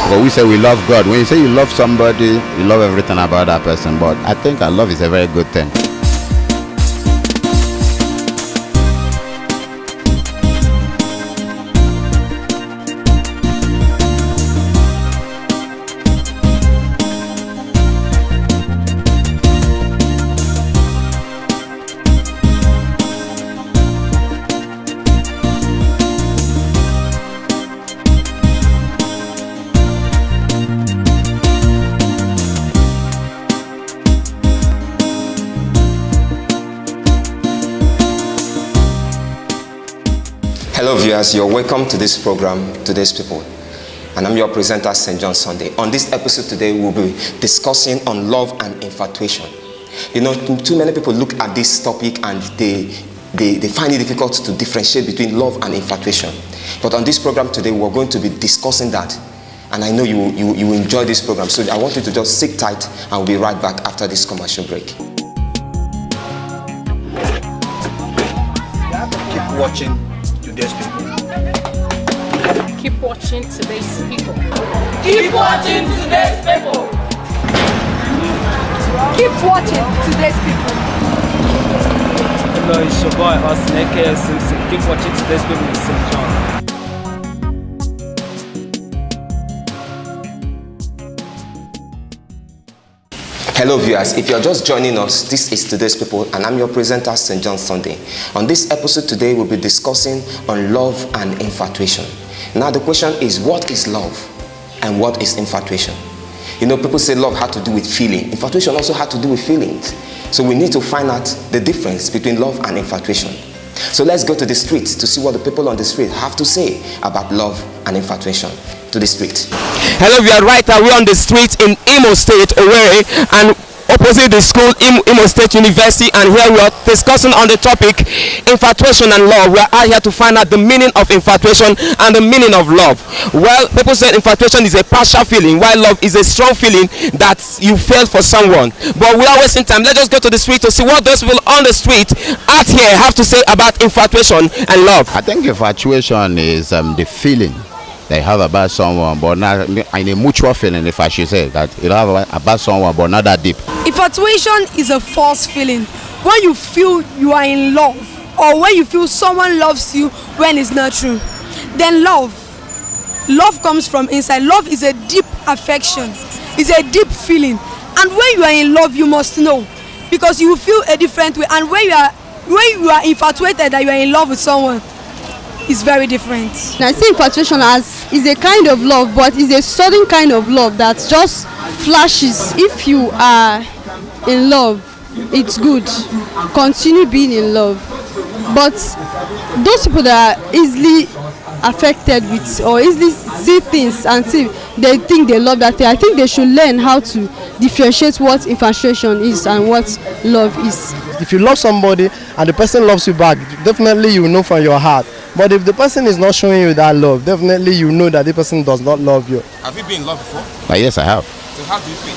But we say we love God. When you say you love somebody, you love everything about that person. But I think love is a very good thing. Hello viewers, you're welcome to this program, Today's People. And I'm your presenter, St. John Sunday. On this episode today, we'll be discussing on love and infatuation. You know, too many people look at this topic and they find it difficult to differentiate between love and infatuation. But on this program today, we're going to be discussing that. And I know you will enjoy this program. So I want you to just sit tight and we'll be right back after this commercial break. Keep watching Today's People. Keep watching Today's People. Keep watching Today's People. Keep watching Today's People. Hello, it's your boy Austin aka Simpson. Keep watching Today's People with St. John. Hello viewers, if you're just joining us, this is Today's People and I'm your presenter, St. John Sunday. On this episode today, we'll be discussing on love and infatuation. Now the question is, what is love and what is infatuation? You know, people say love had to do with feeling. Infatuation also had to do with feelings. So we need to find out the difference between love and infatuation. So let's go to the street to see what the people on the street have to say about love and infatuation. To the street. Hello, we are right away on the street in Imo State, Owerri, and opposite the school, Imo State University, and here we are discussing on the topic infatuation and love. We are out here to find out the meaning of infatuation and the meaning of love. Well, people say infatuation is a partial feeling, while love is a strong feeling that you feel for someone. But we are wasting time. Let's just go to the street to see what those people on the street out here have to say about infatuation and love. I think infatuation is the feeling they have about someone, but not in a mutual feeling, if I should say that. You have about someone, but not that deep. Infatuation is a false feeling. When you feel you are in love, or when you feel someone loves you when it's not true. Then love comes from inside. Love is a deep affection. It's a deep feeling. And when you are in love, you must know, because you feel a different way. And when you are infatuated that you are in love with someone, it's very different. I see infatuation as is a kind of love, but it's a sudden kind of love that just flashes. If you are in love, it's good. Continue being in love. But those people that are easily affected with or easily see things and see they think they love that thing, I think they should learn how to differentiate what infatuation is and what love is. If you love somebody and the person loves you back, definitely you know from your heart. But if the person is not showing you that love, definitely you know that the person does not love you. Have you been in love before? Yes, I have. So how do you feel?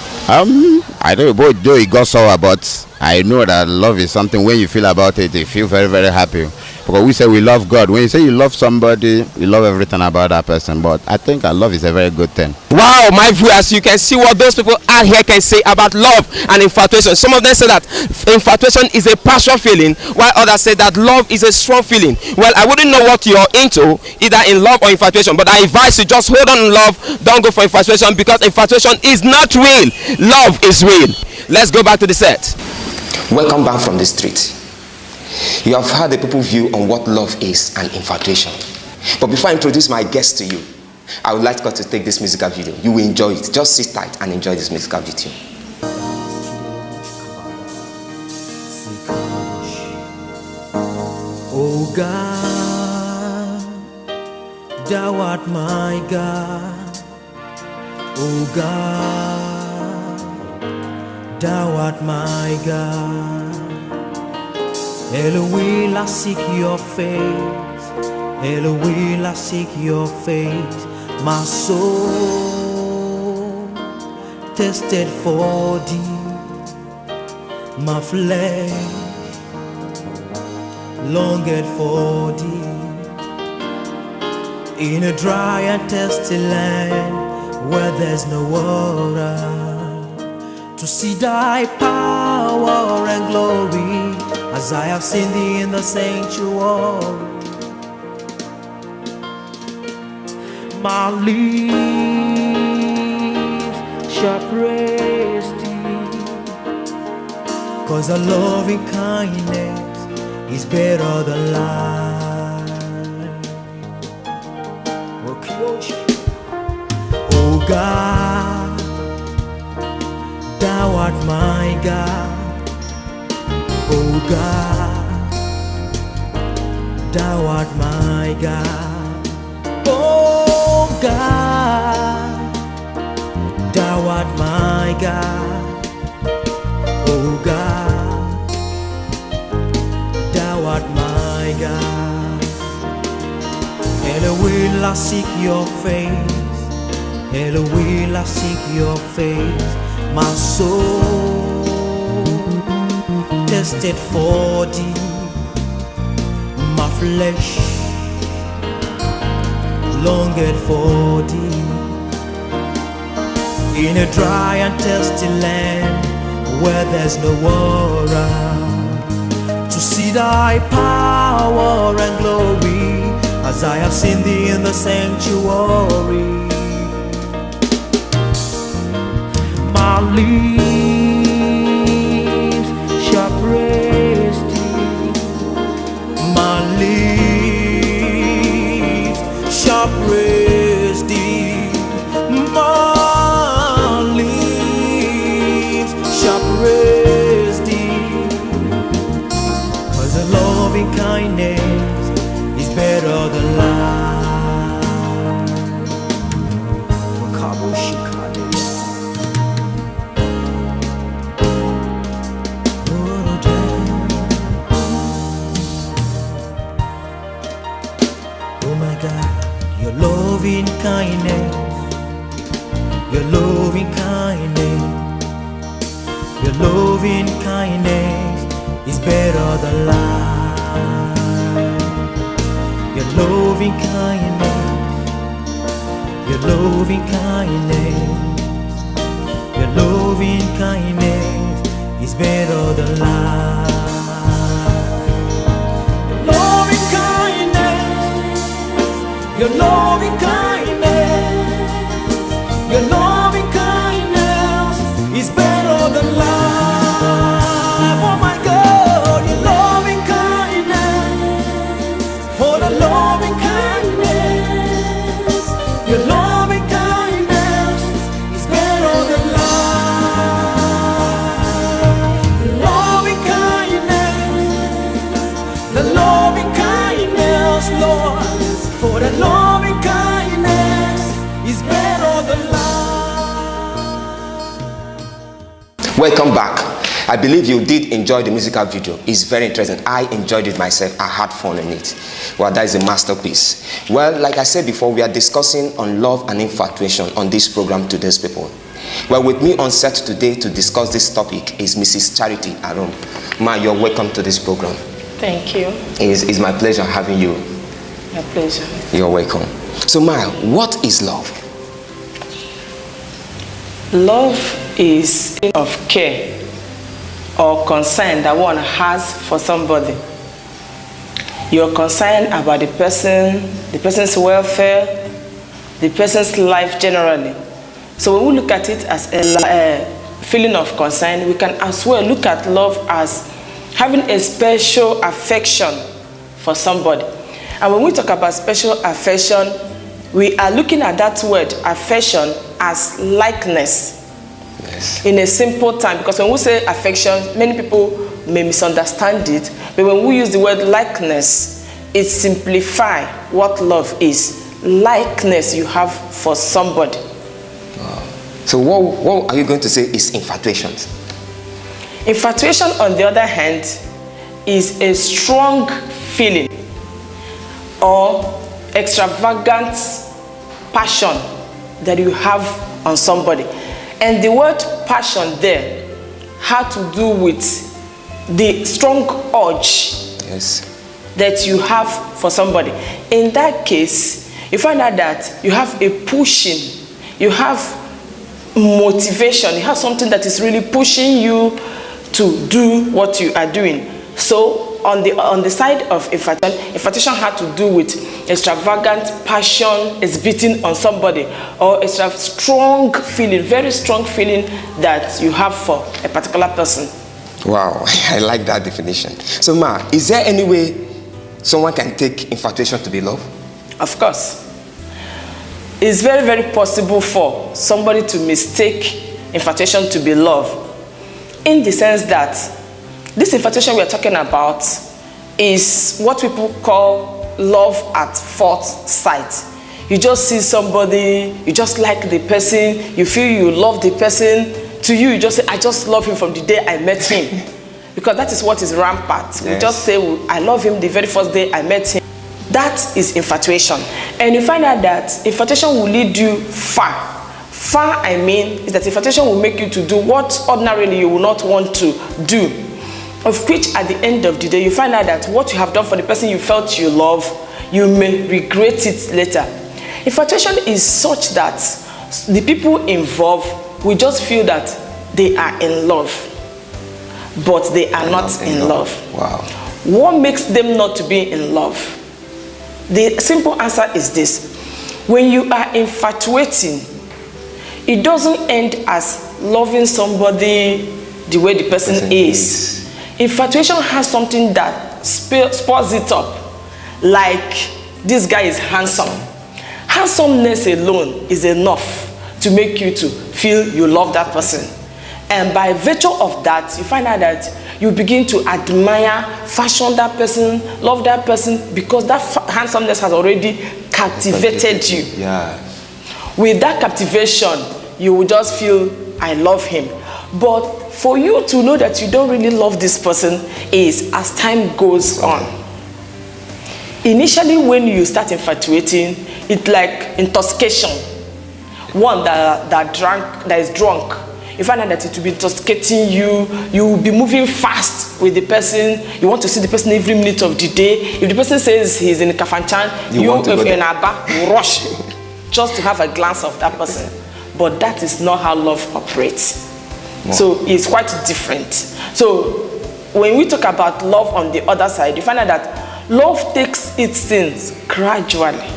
I don't know, though it got sour, but I know that love is something when you feel about it, you feel very, very happy. Because we say we love God. When you say you love somebody, you love everything about that person. But I think love is a very good thing. Wow, my viewers, you can see what those people out here can say about love and infatuation. Some of them say that infatuation is a partial feeling, while others say that love is a strong feeling. Well, I wouldn't know what you're into, either in love or infatuation, but I advise you just hold on in love, don't go for infatuation, because infatuation is not real. Love is real. Let's go back to the set. Welcome back from the street. You have heard the people's view on what love is and infatuation. But before I introduce my guest to you, I would like to take this musical video. You will enjoy it. Just sit tight and enjoy this musical video. Oh God, thou art my God. Oh God, thou art my God. Elohim, I seek your face. Elohim, I seek your face. My soul tested for thee. My flesh longed for thee. In a dry and thirsty land, where there's no water, to see thy power and glory, as I have seen thee in the sanctuary. My lips shall praise thee, 'cause a loving kindness is better than life. Oh God, thou art my God. Oh God, thou art my God. Oh God, thou art my God. Oh God, thou art my God. Elohim, I seek your face. Elohim, I seek your face. My soul tested for thee, my flesh longed for thee, in a dry and thirsty land where there's no water, to see thy power and glory, as I have seen thee in the sanctuary. My lips shall praise thee. My lips shall praise thee. My lips shall praise thee. 'Cause the loving kindness is better than life. Your loving kindness, your loving kindness, your loving kindness is better than life. Your loving kindness, your loving kindness, your loving kindness is better than life. Your loving kindness, your loving kindness is better than life. Oh my God, your loving kindness, for the loving kindness, your loving kindness is better than life. The loving kindness, the loving kindness, Lord. For the loving kindness is better than life. Welcome back. I believe you did enjoy the musical video. It's very interesting. I enjoyed it myself. I had fun in it. Well, that is a masterpiece. Well, like I said before, we are discussing on love and infatuation on this program, Today's People. Well, with me on set today to discuss this topic is Mrs. Charity Arum. Ma, you're welcome to this program. Thank you. It's my pleasure having you. My pleasure. You're welcome. So, Maya, what is love? Love is of care or concern that one has for somebody. You're concerned about the person's welfare, the person's life generally. So when we look at it as a feeling of concern, we can as well look at love as having a special affection for somebody. And when we talk about special affection, we are looking at that word affection as likeness. Yes. In a simple time, because when we say affection, many people may misunderstand it, but when we use the word likeness, it simplifies what love is. Likeness you have for somebody. Wow. So what are you going to say is infatuation? Infatuation, on the other hand, is a strong feeling or extravagant passion that you have on somebody. And the word passion there had to do with the strong urge that you have for somebody. In that case, you find out that you have a pushing, You have motivation. You have something that is really pushing you to do what you are doing. So on the side of infatuation had to do with extravagant passion exhibiting on somebody, or extra strong feeling, very strong feeling that you have for a particular person. Wow, I like that definition. So Ma, is there any way someone can take infatuation to be love? Of course. It's very, very possible for somebody to mistake infatuation to be love, in the sense that this infatuation we are talking about is what people call love at first sight. You just see somebody, you just like the person, you feel you love the person. To you, you just say, I just love him from the day I met him. Because that is what is rampant. Yes. We just say, I love him the very first day I met him. That is infatuation. And you find out that infatuation will lead you far. Far, I mean, is that infatuation will make you to do what ordinarily you will not want to do. Of which, at the end of the day, you find out that what you have done for the person you felt you love, you may regret it later. Infatuation is such that the people involved will just feel that they are in love, but they are not in love. Wow. What makes them not to be in love? The simple answer is this. When you are infatuating, it doesn't end as loving somebody the way the person is. Infatuation has something that spurs it up. Like, this guy is handsome. Handsomeness alone is enough to make you to feel you love that person. And by virtue of that, you find out that you begin to admire, fashion that person, love that person, because that handsomeness has already captivated you. Yeah. With that captivation, you will just feel, I love him. But for you to know that you don't really love this person is as time goes on. Initially, when you start infatuating, it's like intoxication. One that is drunk, you find out that it will be intoxicating you. You will be moving fast with the person. You want to see the person every minute of the day. If the person says he's in Kafanchan, you in Aba, you rush just to have a glance of that person. But that is not how love operates. Wow. So it's quite different. So when we talk about love on the other side, you find out that love takes its things gradually.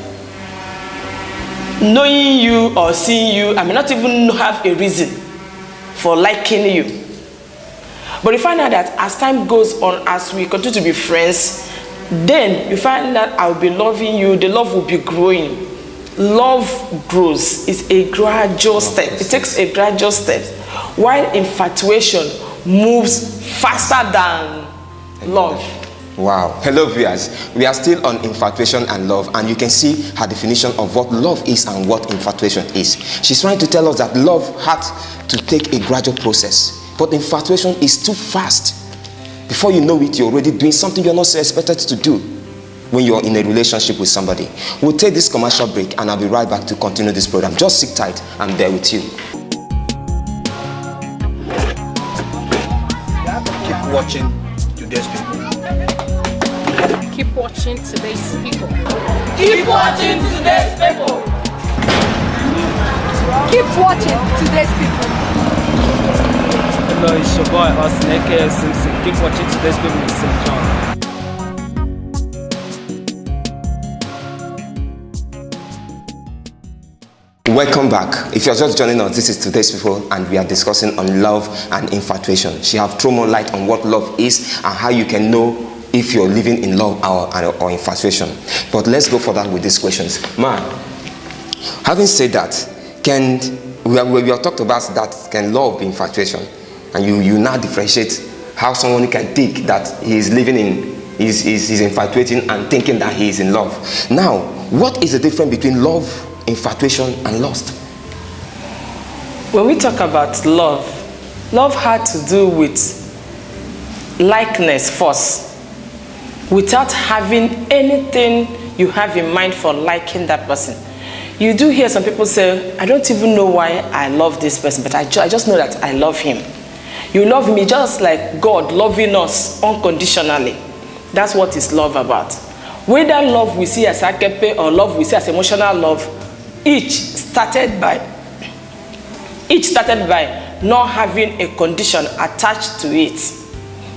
Knowing you or seeing you, I may not even have a reason for liking you. But you find out that as time goes on, as we continue to be friends, then you find that I'll be loving you, the love will be growing. Love grows. It's a gradual step. It takes a gradual step. While infatuation moves faster than love. Wow. Hello viewers, we are still on infatuation and love, and you can see her definition of what love is and what infatuation is. She's trying to tell us that love had to take a gradual process, but infatuation is too fast. Before you know it, you're already doing something you're not expected to do when you're in a relationship with somebody. We'll take this commercial break and I'll be right back to continue this program. Just sit tight, I'm there with you. Keep watching Today's People. Keep watching Today's People. Keep watching Today's People. Keep watching Today's People. Hello, it's your boy Austin, aka Simpson. Keep watching Today's People with St. John. Welcome back. If you're just joining us, this is Today's People, and we are discussing on love and infatuation. She have thrown more light on what love is and how you can know if you're living in love or infatuation. But let's go further with these questions. Ma, having said that, we have talked about that, can love be infatuation? And you now differentiate how someone can think that he is living in, he's infatuating and thinking that he is in love. Now, what is the difference between love, infatuation, and lust? When we talk about love, love had to do with likeness first, without having anything you have in mind for liking that person. You do hear some people say, I don't even know why I love this person, but I just know that I love him. You love me just like God loving us unconditionally. That's what is love about. Whether love we see as agape or love we see as emotional love, each started by Each started by not having a condition attached to it.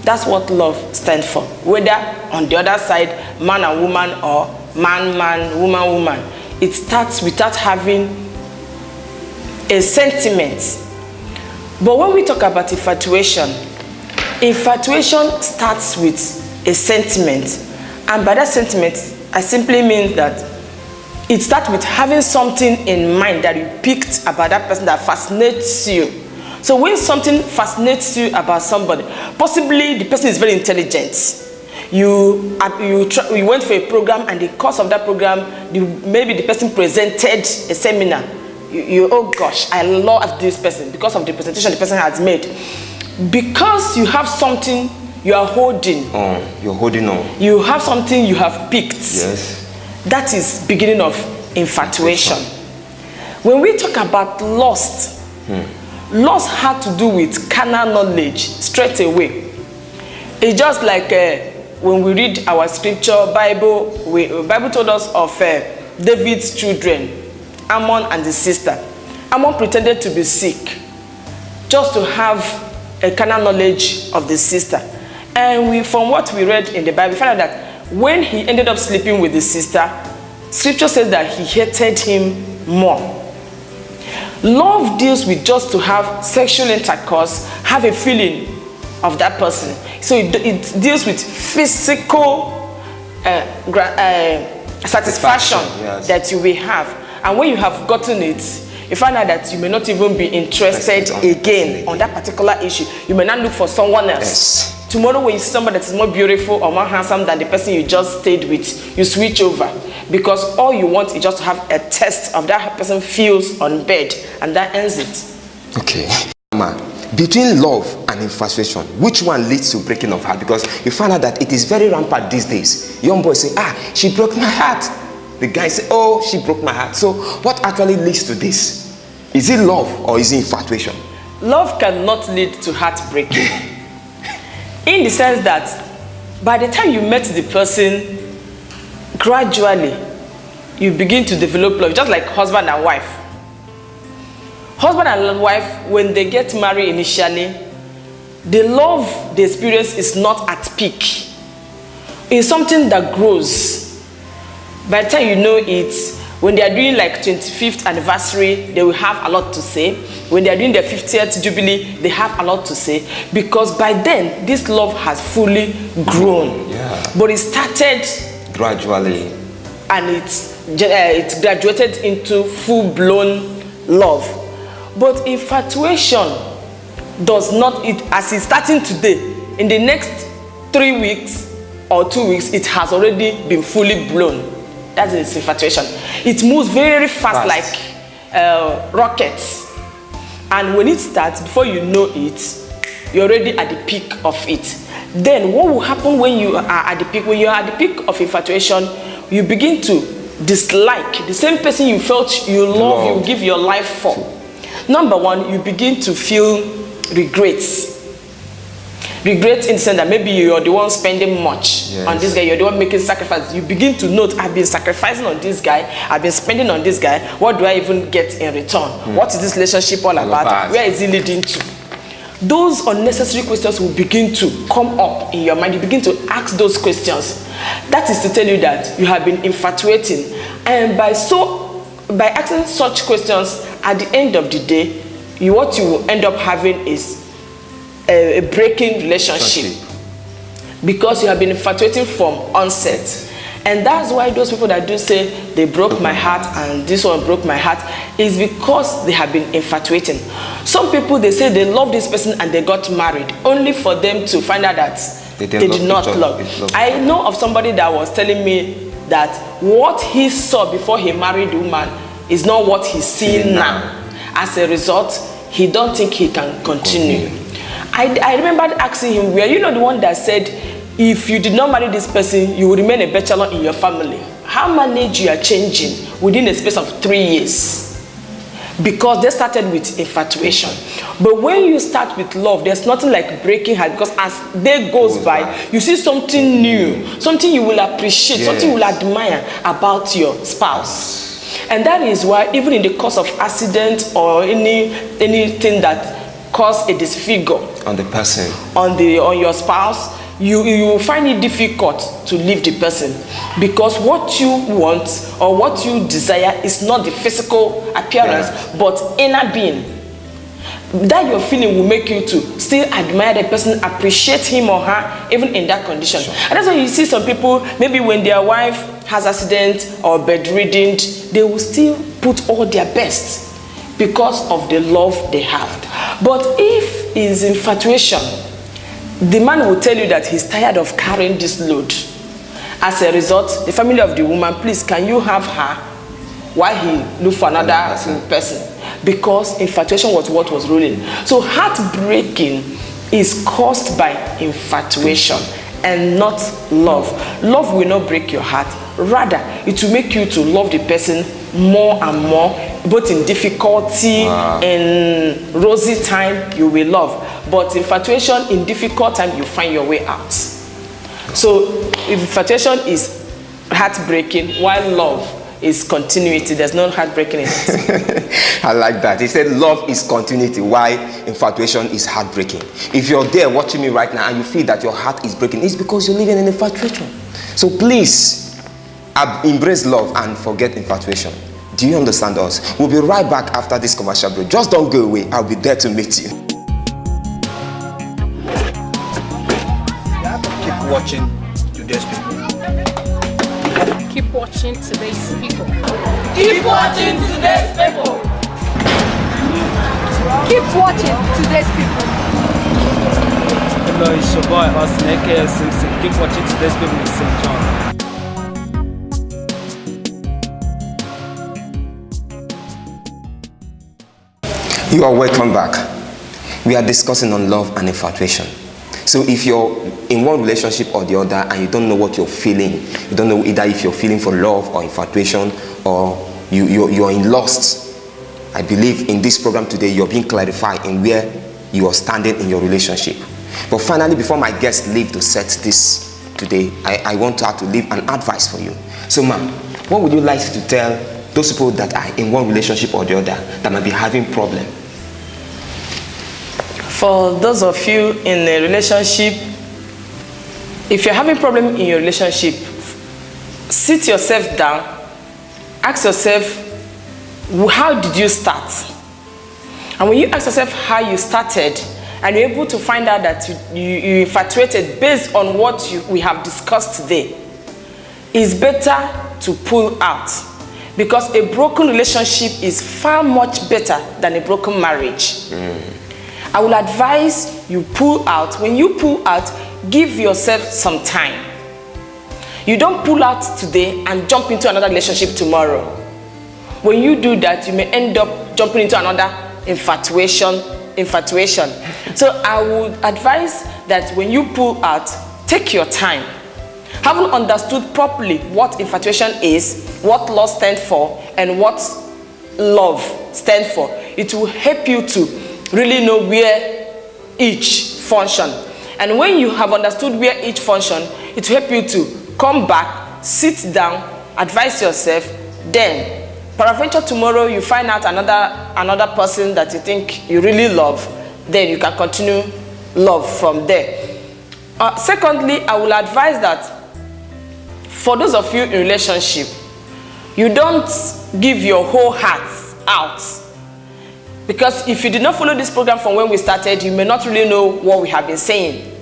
That's what love stands for. Whether on the other side, man and woman, or man, woman. It starts without having a sentiment. But when we talk about infatuation starts with a sentiment. And by that sentiment, I simply mean that it starts with having something in mind that you picked about that person that fascinates you. So when something fascinates you about somebody, possibly the person is very intelligent. You went for a program, and the course of that program, maybe the person presented a seminar. Oh gosh, I love this person because of the presentation the person has made. Because you have something you are holding. You're holding on. You have something you have picked. Yes. That is beginning of infatuation. When we talk about lust, lust had to do with carnal knowledge straight away. It's just like when we read our scripture, Bible told us of David's children, Ammon and his sister. Ammon pretended to be sick just to have a carnal knowledge of the sister. And from what we read in the Bible, we found out that when he ended up sleeping with his sister, scripture says that he hated him more. Love deals with just to have sexual intercourse, have a feeling of that person. So it deals with physical satisfaction that you will have. And when you have gotten it, you find out that you may not even be interested again on that particular issue. You may not look for someone else. Yes. Tomorrow when you see somebody that is more beautiful or more handsome than the person you just stayed with, you switch over. Because all you want is just to have a test of that person feels on bed, and that ends it. Okay. Between love and infatuation, which one leads to breaking of heart? Because you find out that it is very rampant these days. Young boys say, she broke my heart. The guy say, she broke my heart. So what actually leads to this? Is it love or is it infatuation? Love cannot lead to heartbreaking. In the sense that by the time you met the person, gradually you begin to develop love, just like husband and wife. Husband and wife, when they get married initially, the love they experience is not at peak. It's something that grows. By the time you know it, when they are doing like 25th anniversary, they will have a lot to say. When they are doing their 50th jubilee, they have a lot to say. Because by then, this love has fully grown. Yeah. But it started gradually. And it graduated into full-blown love. But infatuation does not, as it's starting today, in the next 3 weeks or 2 weeks, it has already been fully blown. That is infatuation. It moves very fast. Like rockets. And when it starts, before you know it, you're already at the peak of it. Then what will happen when you are at the peak? When you are at the peak of infatuation, you begin to dislike the same person you felt you love, you give your life for. Number one, you begin to feel regrets. Regret in the sense that maybe you're the one spending much on this guy, you're the one making sacrifices. You begin to note, I've been sacrificing on this guy, I've been spending on this guy, what do I even get in return? What is this relationship all about? Where is it leading to? Those unnecessary questions will begin to come up in your mind. You begin to ask those questions. That is to tell you that you have been infatuating. And by asking such questions, at the end of the day, what you will end up having is a breaking relationship. Because you have been infatuating from onset. And that's why those people that do say they broke my heart and this one broke my heart is because they have been infatuating. Some people, they say they love this person and they got married only for them to find out that they did not love. I know of somebody that was telling me that what he saw before he married the woman is not what he's seeing now. As a result, he don't think he can continue. I remember asking him, were you not the one that said, if you did not marry this person, you will remain a bachelor in your family? How manage you are changing within a space of 3 years? Because they started with infatuation. But when you start with love, there's nothing like breaking heart, because as day goes by, you see something new, something you will appreciate, something you will admire about your spouse. And that is why even in the course of accident or anything that cause a disfigure on the person, on your spouse, you will find it difficult to leave the person, because what you want or what you desire is not the physical appearance, but inner being. That your feeling will make you to still admire the person, appreciate him or her even in that condition. Sure. And that's why you see some people, maybe when their wife has accident or bedridden, they will still put all their best because of the love they have. But if it's infatuation, the man will tell you that he's tired of carrying this load. As a result, the family of the woman, please, can you have her while he look for another person? Because infatuation was what was ruling. So heartbreaking is caused by infatuation and not love. Love will not break your heart. Rather, it will make you to love the person more and more, both in difficulty and rosy time you will love. But infatuation, in difficult time, you find your way out. So infatuation is heartbreaking, while love is continuity. There's no heartbreaking in it. I like that. He said love is continuity, while infatuation is heartbreaking. If you're there watching me right now and you feel that your heart is breaking, it's because you're living in infatuation. So please, embrace love and forget infatuation. Do you understand us? We'll be right back after this commercial break. Just don't go away. I'll be there to meet you. Keep watching Today's People. Keep watching Today's People. Keep watching Today's People. Keep watching Today's People. Hello, it's your boy Austin, aka Simpson. Keep watching Today's People with St. John. You are welcome back. We are discussing on love and infatuation. So if you're in one relationship or the other and you don't know what you're feeling, you don't know either if you're feeling for love or infatuation, or you're in lust, I believe in this program today you're being clarified in where you are standing in your relationship. But finally, before my guests leave to set this today, I want her to leave an advice for you. So ma'am, what would you like to tell those people that are in one relationship or the other that might be having problem? For those of you in a relationship, if you're having problem in your relationship, sit yourself down, ask yourself, how did you start? And when you ask yourself how you started, and you're able to find out that you infatuated based on what we have discussed today, it's better to pull out. Because a broken relationship is far much better than a broken marriage. I will advise you pull out. When you pull out, give yourself some time. You don't pull out today and jump into another relationship tomorrow. When you do that, you may end up jumping into another infatuation. So I would advise that when you pull out, take your time. Having understood properly what infatuation is, what lust stands for, and what love stands for, it will help you to really know where each function. And when you have understood where each function, it will help you to come back, sit down, advise yourself. Then, peradventure tomorrow you find out another person that you think you really love, then you can continue love from there. Secondly, I will advise that for those of you in relationship, you don't give your whole heart out. Because if you did not follow this program from when we started, you may not really know what we have been saying.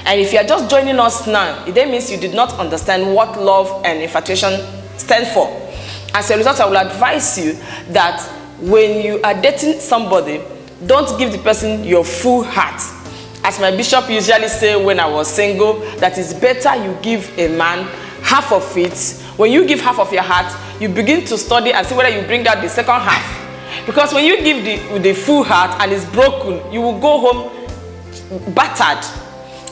And if you are just joining us now, it then means you did not understand what love and infatuation stand for. As a result, I will advise you that when you are dating somebody, don't give the person your full heart. As my bishop usually say when I was single, that it's better you give a man half of it. When you give half of your heart, you begin to study and see whether you bring out the second half. Because when you give the full heart and it's broken, you will go home battered.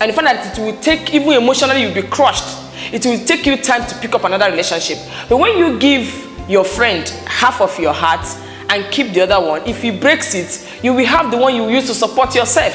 And you find that it will take, even emotionally, you'll be crushed. It will take you time to pick up another relationship. But when you give your friend half of your heart and keep the other one, if he breaks it, you will have the one you use to support yourself.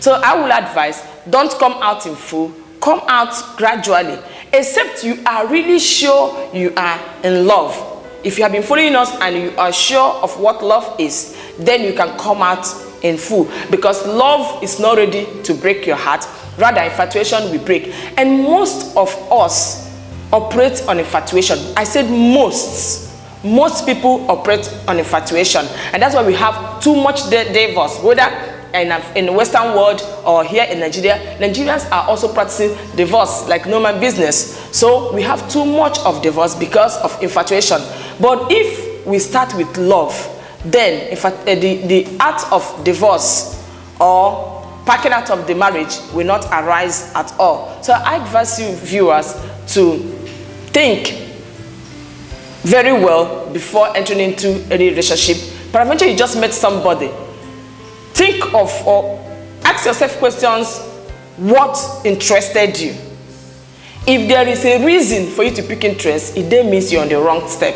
So I will advise, don't come out in full, come out gradually. Except you are really sure you are in love. If you have been following us and you are sure of what love is, then you can come out in full, because love is not ready to break your heart. Rather, infatuation will break. And most of us operate on infatuation. I said most people operate on infatuation, and that's why we have too much divorce, whether in the Western world or here in Nigeria. Nigerians are also practicing divorce like normal business. So we have too much of divorce because of infatuation. But if we start with love, then in fact, the act of divorce or packing out of the marriage will not arise at all. So I advise you viewers to think very well before entering into any relationship. Peradventure you just met somebody. Think of or ask yourself questions: what interested you? If there is a reason for you to pick interest, it then means you're on the wrong step,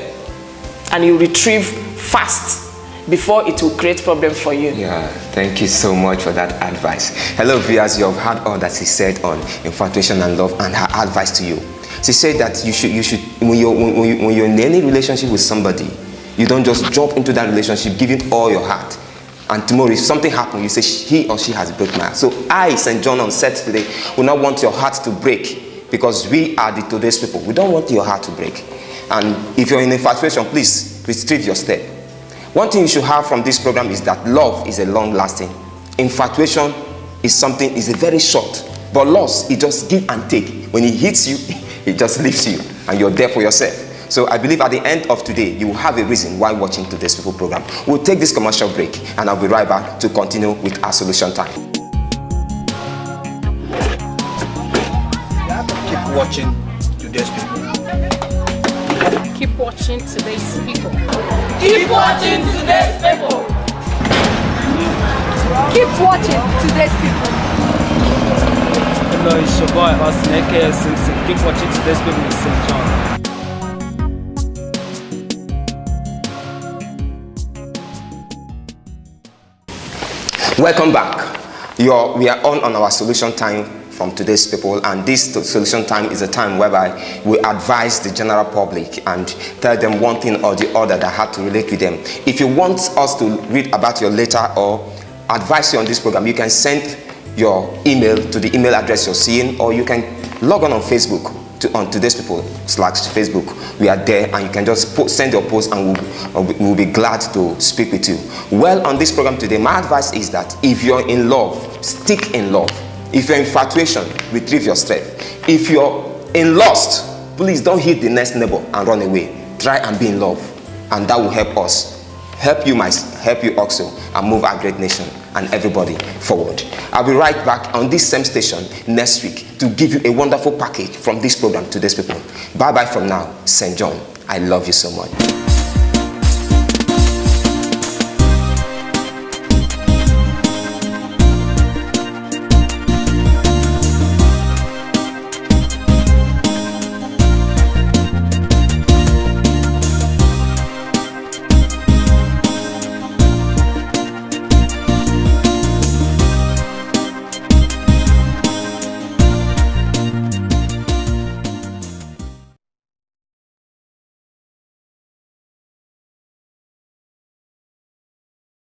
and you retrieve fast before it will create problem for you. Yeah, thank you so much for that advice. Hello viewers, you have heard all that she said on infatuation and love, and her advice to you. She said that you should when you're in any relationship with somebody, you don't just jump into that relationship giving all your heart, and tomorrow if something happens, you say he or she has broken my heart. So I, St. John on set today, will not want your heart to break, because we are the Today's people. We don't want your heart to break. And if you're in infatuation, please retrieve your step. One thing you should have from this program is that love is a long-lasting. Infatuation is a very short. But loss, it just give and take. When it hits you, it just leaves you, and you're there for yourself. So I believe at the end of today, you will have a reason why watching Today's People program. We'll take this commercial break, and I'll be right back to continue with our solution time. Keep watching Today's People. Keep watching Today's People. Keep watching Today's People. Keep watching Today's People. Hello, it's your boy Austin, aka Simpson. Keep watching Today's People with St. John. Welcome back. We are on our solution time from Today's People, and this solution time is a time whereby we advise the general public and tell them one thing or the other that had to relate with them. If you want us to read about your letter or advise you on this program, you can send your email to the email address you're seeing, or you can log on Facebook on Today's People /Facebook. We are there, and you can just send your post, and we'll be glad to speak with you. Well, on this program today, my advice is that if you're in love, stick in love. If you're in infatuation, retrieve your strength. If you're in lust, please don't hit the next neighbor and run away. Try and be in love, and that will help us, help you also, and move our great nation and everybody forward. I'll be right back on this same station next week to give you a wonderful package from this program, Today's People. Bye bye from now, St. John. I love you so much.